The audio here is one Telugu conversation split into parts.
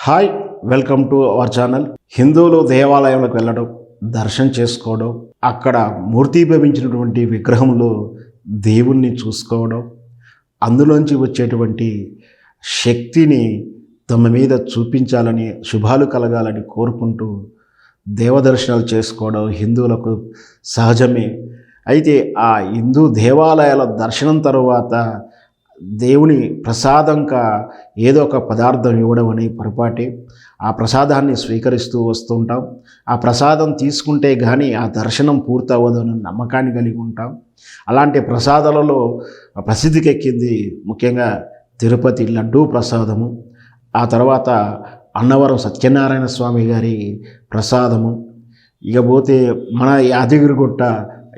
Hi, welcome to our channel. హిందువులు దేవాలయంలోకి వెళ్ళడం, దర్శనం చేసుకోవడం, అక్కడ మూర్తీభవించినటువంటి విగ్రహంలో దేవుణ్ణి చూసుకోవడం, అందులోంచి వచ్చేటువంటి శక్తిని తమ మీద చూపించాలని, శుభాలు కలగాలని కోరుకుంటూ దేవదర్శనాలు చేసుకోవడం హిందువులకు సహజమే. అయితే ఆ హిందూ దేవాలయాల దర్శనం తరువాత దేవుని ప్రసాదంగా ఏదో ఒక పదార్థం ఇవ్వడం అనే పొరపాటే. ఆ ప్రసాదాన్ని స్వీకరిస్తూ వస్తుంటాం. ఆ ప్రసాదం తీసుకుంటే కానీ ఆ దర్శనం పూర్తవ్వదని నమ్మకాన్ని కలిగి ఉంటాం. అలాంటి ప్రసాదాలలో ప్రసిద్ధికెక్కింది ముఖ్యంగా తిరుపతి లడ్డూ ప్రసాదము, ఆ తర్వాత అన్నవరం సత్యనారాయణ స్వామి గారి ప్రసాదము, ఇకపోతే మన యాదగిరిగుట్ట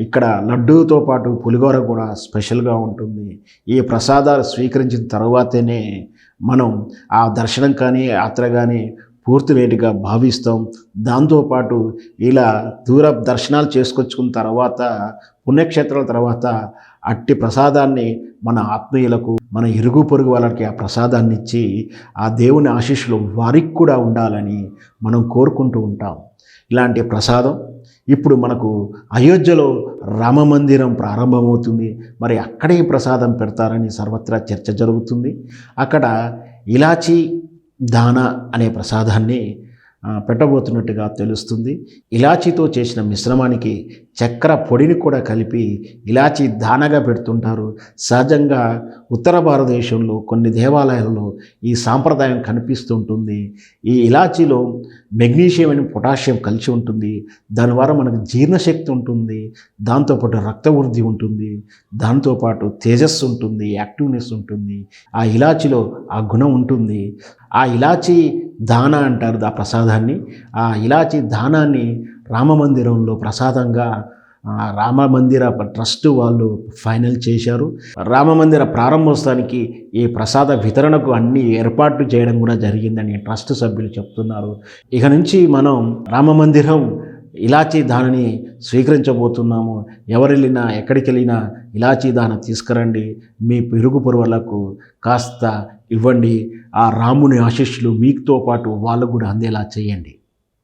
ఇక్కడ లడ్డూతో పాటు పులిహోర కూడా స్పెషల్గా ఉంటుంది. ఈ ప్రసాదాలు స్వీకరించిన తర్వాతనే మనం ఆ దర్శనం కానీ యాత్ర కానీ పూర్తిగా భావిస్తాం. దాంతోపాటు ఇలా దూర దర్శనాలు చేసుకొచ్చుకున్న తర్వాత పుణ్యక్షేత్రాల తర్వాత అట్టి ప్రసాదాన్ని మన ఆత్మీయులకు, మన ఇరుగు పొరుగు వాళ్ళకి ఆ ప్రసాదాన్ని ఇచ్చి ఆ దేవుని ఆశీస్సులు వారికి కూడా ఉండాలని మనం కోరుకుంటూ ఉంటాం. ఇలాంటి ప్రసాదం ఇప్పుడు మనకు అయోధ్యలో రామమందిరం ప్రారంభమవుతుంది. మరి అక్కడే ప్రసాదం పెడతారని సర్వత్రా చర్చ జరుగుతుంది. అక్కడ ఇలాచీ దానా అనే ప్రసాదాన్ని పెట్టబోతున్నట్టుగా తెలుస్తుంది. ఇలాచీతో చేసిన మిశ్రమానికి చక్కెర పొడిని కూడా కలిపి ఇలాచీ దానగా పెడుతుంటారు. సహజంగా ఉత్తర భారతదేశంలో కొన్ని దేవాలయాలలో ఈ సాంప్రదాయం కనిపిస్తుంటుంది. ఈ ఇలాచీలో మెగ్నీషియం అని పొటాషియం కలిసి ఉంటుంది. దానివల్ల మనకు జీర్ణశక్తి ఉంటుంది, దాంతోపాటు రక్త వృద్ధి ఉంటుంది, దాంతోపాటు తేజస్సు ఉంటుంది, యాక్టివ్నెస్ ఉంటుంది. ఆ ఇలాచీలో ఆ గుణం ఉంటుంది. ఆ ఇలాచీ దానా అంటారు ఆ ప్రసాదాన్ని. ఆ ఇలాచీ దానాన్ని రామమందిరంలో ప్రసాదంగా రామమందిర ట్రస్ట్ వాళ్ళు ఫైనల్ చేశారు. రామమందిర ప్రారంభోత్సవానికి ఈ ప్రసాద వితరణకు అన్ని ఏర్పాట్లు చేయడం కూడా జరిగిందని ట్రస్ట్ సభ్యులు చెప్తున్నారు. ఇక నుంచి మనం రామమందిరం ఇలాచీ దానని స్వీకరించబోతున్నాము. ఎవరెళ్ళినా ఎక్కడికి వెళ్ళినా ఇలాచీ దాన తీసుకురండి, మీ ఇరుగు పొరుగులకు కాస్త ఇవ్వండి. ఆ రాముని ఆశీస్సులు మీతో పాటు వాళ్ళకు కూడా అందేలా చేయండి.